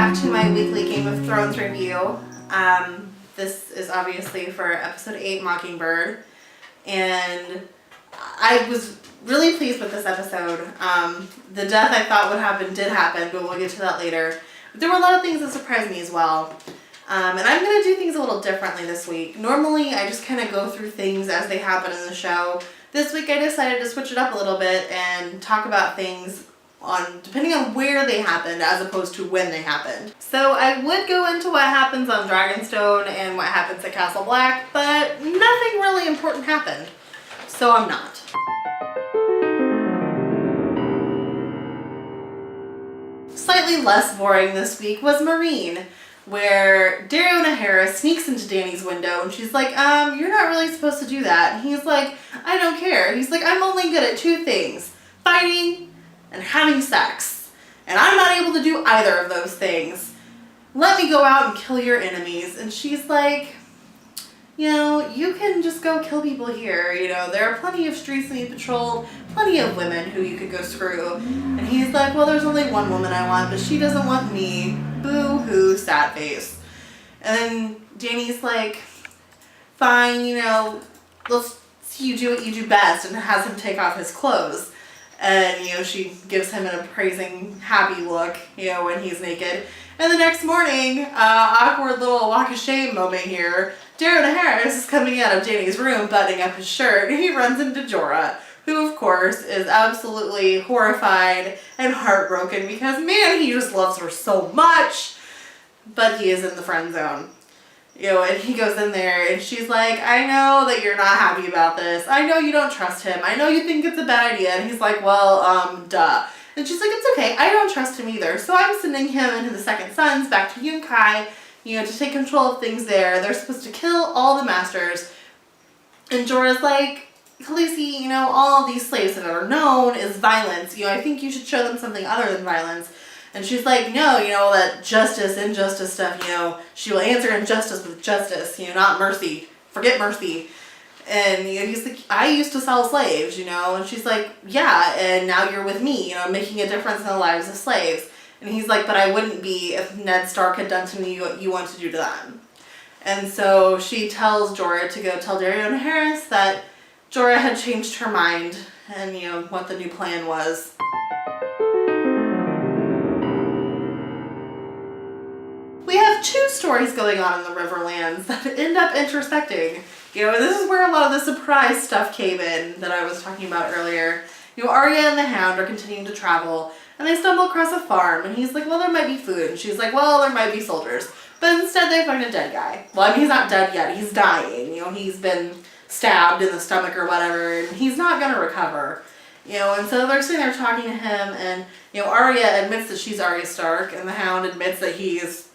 back to my weekly Game of Thrones review. This is obviously for episode 8, Mockingbird, and I was really pleased with this episode. The death I thought would happen did happen, but we'll get to that later. But there were a lot of things that surprised me as well. And I'm going to do things a little differently this week. Normally, I just kind of go through things as they happen in the show. This week, I decided to switch it up a little bit and talk about things depending on where they happened as opposed to when they happened. So I would go into what happens on Dragonstone and what happens at Castle Black, but nothing really important happened. So I'm not. Slightly less boring this week was Marine, where Dario Harris sneaks into Dany's window and she's like, you're not really supposed to do that. And he's like, I don't care. He's like, I'm only good at 2 things, fighting and having sex. And I'm not able to do either of those things. Let me go out and kill your enemies. And she's like, you can just go kill people here. There are plenty of streets to be patrolled, plenty of women who you could go screw. And he's like, well, there's only one woman I want, but she doesn't want me. Boo-hoo, sad face. And then Dany's like, fine, let's see you do what you do best, and has him take off his clothes. And, she gives him an appraising, happy look, when he's naked. And the next morning, awkward little walk of shame moment here, Dario Harris is coming out of Dany's room, buttoning up his shirt, and he runs into Jorah, who, of course, is absolutely horrified and heartbroken because, man, he just loves her so much. But he is in the friend zone. And he goes in there and she's like, I know that you're not happy about this. I know you don't trust him. I know you think it's a bad idea. And he's like, well, duh. And she's like, it's okay. I don't trust him either. So I'm sending him into the Second Sons back to Yunkai, to take control of things there. They're supposed to kill all the masters. And Jorah's like, Khaleesi, all these slaves have ever known is violence. I think you should show them something other than violence. And she's like, no, that justice, injustice stuff, she will answer injustice with justice, not mercy. Forget mercy. And he's like, I used to sell slaves, and she's like, yeah, and now you're with me, making a difference in the lives of slaves. And he's like, but I wouldn't be if Ned Stark had done to me what you want to do to them. And so she tells Jorah to go tell Dario Harris that Jorah had changed her mind and, what the new plan was. We have 2 stories going on in the Riverlands that end up intersecting. This is where a lot of the surprise stuff came in that I was talking about earlier. Arya and the Hound are continuing to travel, and they stumble across a farm, and he's like, well, there might be food. And she's like, well, there might be soldiers. But instead they find a dead guy. Well, he's not dead yet. He's dying. He's been stabbed in the stomach or whatever, and he's not going to recover. And so they're sitting there talking to him, and, Arya admits that she's Arya Stark, and the Hound admits that he is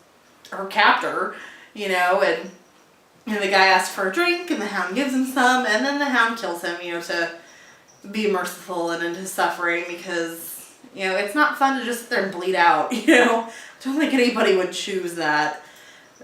her captor, and the guy asks for a drink, and the Hound gives him some, and then the Hound kills him, to be merciful and end his suffering, because, it's not fun to just sit there and bleed out, I don't think anybody would choose that.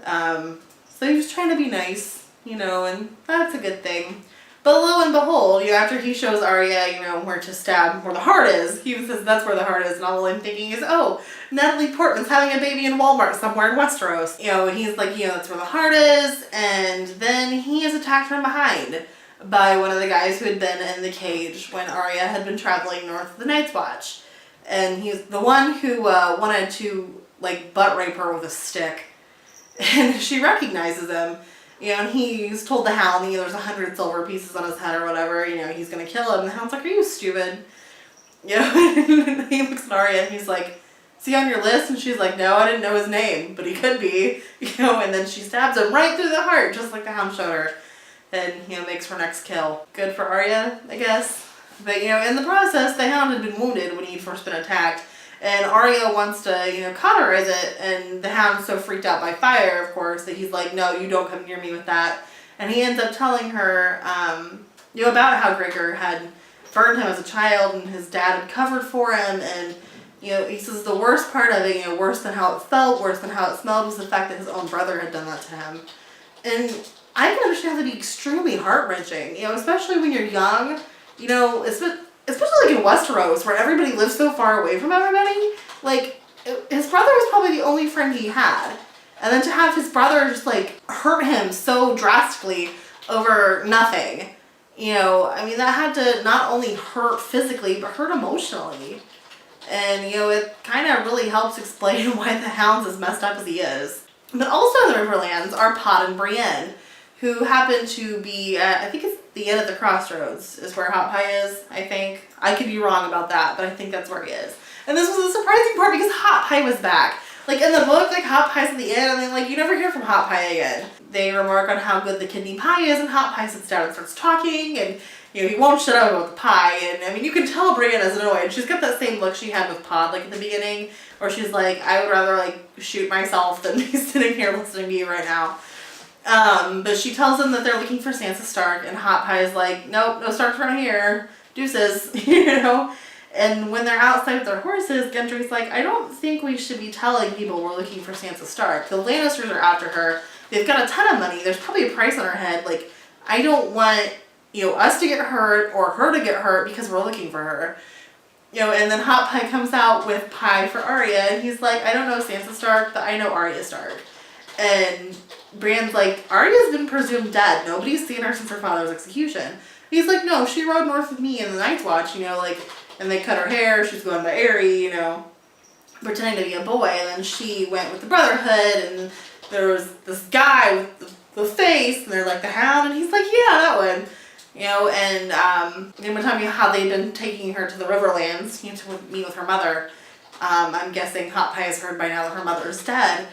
So he was trying to be nice, and that's a good thing. But lo and behold, after he shows Arya, where to stab, where the heart is, he says that's where the heart is, and all I'm thinking is, oh, Natalie Portman's having a baby in Walmart somewhere in Westeros. He's like, that's where the heart is, and then he is attacked from behind by one of the guys who had been in the cage when Arya had been traveling north of the Night's Watch. And he's the one who wanted to, butt rape her with a stick. And she recognizes him. And he's told the Hound, there's 100 silver pieces on his head or whatever, he's going to kill him. And the Hound's like, are you stupid? And he looks at Arya and he's like, is he on your list? And she's like, no, I didn't know his name, but he could be. And then she stabs him right through the heart, just like the Hound showed her. And, makes her next kill. Good for Arya, I guess. But, in the process, the Hound had been wounded when he'd first been attacked. And Arya wants to, cauterize it, and the Hound's so freaked out by fire, of course, that he's like, no, you don't come near me with that. And he ends up telling her, about how Gregor had burned him as a child, and his dad had covered for him, and, he says the worst part of it, worse than how it felt, worse than how it smelled, was the fact that his own brother had done that to him. And I can understand that to be extremely heart-wrenching, especially when you're young, especially in Westeros, where everybody lives so far away from everybody. his brother was probably the only friend he had. And then to have his brother just like hurt him so drastically over nothing, you know, I mean, that had to not only hurt physically, but hurt emotionally. And, you know, it kind of really helps explain why the Hound's as messed up as he is. But also in the Riverlands are Pod and Brienne, who happen to be at, I think it's the end of the crossroads is where Hot Pie is, I think. I could be wrong about that, but I think that's where he is. And this was a surprising part because Hot Pie was back. Like in the book, like Hot Pie's at the end and then like you never hear from Hot Pie again. They remark on how good the kidney pie is and Hot Pie sits down and starts talking and you know, he won't shut up about the pie. And I mean, you can tell Brienne is annoyed. She's got that same look she had with Pod like at the beginning where she's like, I would rather like shoot myself than be sitting here listening to you right now. But she tells them that they're looking for Sansa Stark and Hot Pie is like, nope, no Starks around here. Deuces, you know? And when they're outside with their horses, Gendry's like, I don't think we should be telling people we're looking for Sansa Stark. The Lannisters are after her. They've got a ton of money. There's probably a price on her head. Like, I don't want, you know, us to get hurt or her to get hurt because we're looking for her. You know, and then Hot Pie comes out with pie for Arya, and he's like, I don't know Sansa Stark, but I know Arya Stark. And Brienne's like, Arya's been presumed dead. Nobody's seen her since her father's execution. He's like, no, she rode north with me in the Night's Watch, you know, like, and they cut her hair, she's going by Eyrie, you know, pretending to be a boy, and then she went with the Brotherhood, and there was this guy with the face, and they're like, the Hound, and he's like, yeah, that one, you know, and they were talking about how they'd been taking her to the Riverlands, you know, to meet with her mother. I'm guessing Hot Pie has heard by now that her mother is dead,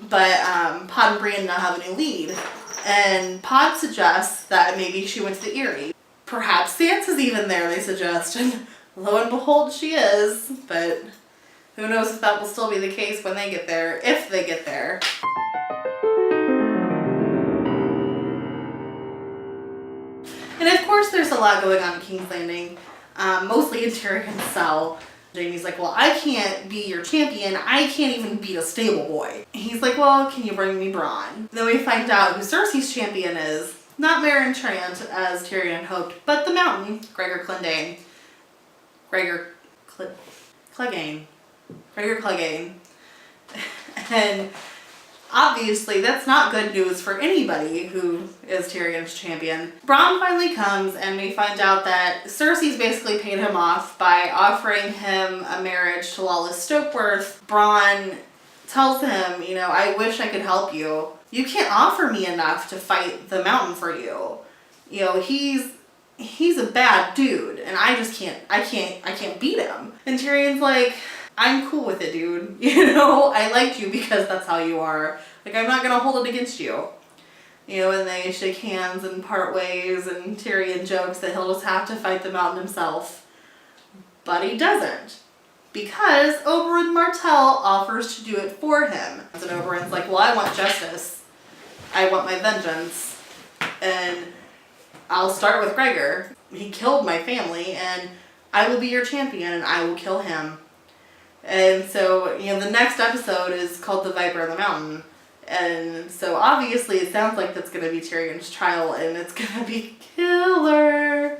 but Pod and Brienne now have a new lead, and Pod suggests that maybe she went to the Eyrie. Perhaps Sansa's even there, they suggest, and lo and behold, she is, but who knows if that will still be the case when they get there, if they get there. And of course there's a lot going on in King's Landing, mostly in Tyrion's cell. Jaime's like, well, I can't be your champion, I can't even beat a stable boy. He's like, well, can you bring me Bronn? Then we find out who Cersei's champion is. Not Meryn Trant, as Tyrion hoped, but the Mountain, Gregor Clegane. Gregor Clegane. And obviously that's not good news for anybody who is Tyrion's champion. Bronn finally comes and we find out that Cersei's basically paid him off by offering him a marriage to Lawless Stokeworth. Bronn tells him, you know, I wish I could help you. You can't offer me enough to fight the Mountain for you. You know, he's a bad dude and I just can't beat him. And Tyrion's like, I'm cool with it, dude. You know, I liked you because that's how you are. Like, I'm not gonna hold it against you. You know, and they shake hands and part ways and Tyrion jokes that he'll just have to fight the Mountain himself. But he doesn't. Because Oberyn Martell offers to do it for him. And Oberyn's like, well, I want justice. I want my vengeance. And I'll start with Gregor. He killed my family and I will be your champion and I will kill him. And so, you know, the next episode is called The Viper of the Mountain. And so obviously it sounds like that's going to be Tyrion's trial and it's going to be killer.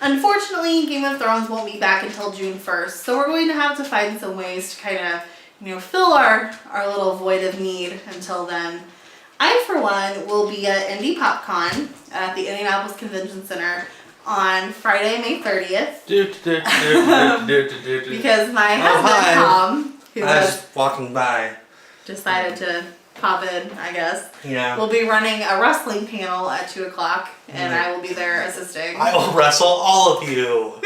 Unfortunately, Game of Thrones won't be back until June 1st. So we're going to have to find some ways to kind of, you know, fill our little void of need until then. I, for one, will be at Indy PopCon at the Indianapolis Convention Center on Friday, May 30th. Because my husband, Tom, who was walking by, decided to pop in, I guess. Yeah. We'll be running a wrestling panel at 2 o'clock, and I will be there assisting. I will wrestle all of you.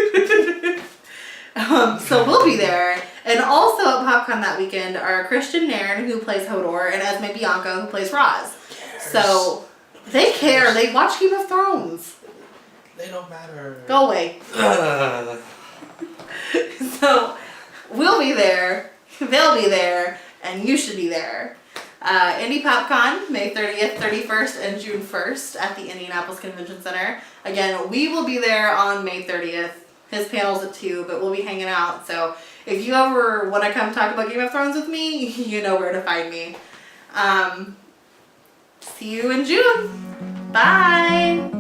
So we'll be there. And also at PopCon that weekend are Christian Nairn, who plays Hodor, and Esme Bianco, who plays Roz. So they care. They watch Game of Thrones. They don't matter. Go away. So we'll be there. They'll be there. And you should be there. Indy PopCon, May 30th, 31st, and June 1st at the Indianapolis Convention Center. Again, we will be there on May 30th. His panel's at 2, but we'll be hanging out. So if you ever want to come talk about Game of Thrones with me, you know where to find me. See you in June. Bye.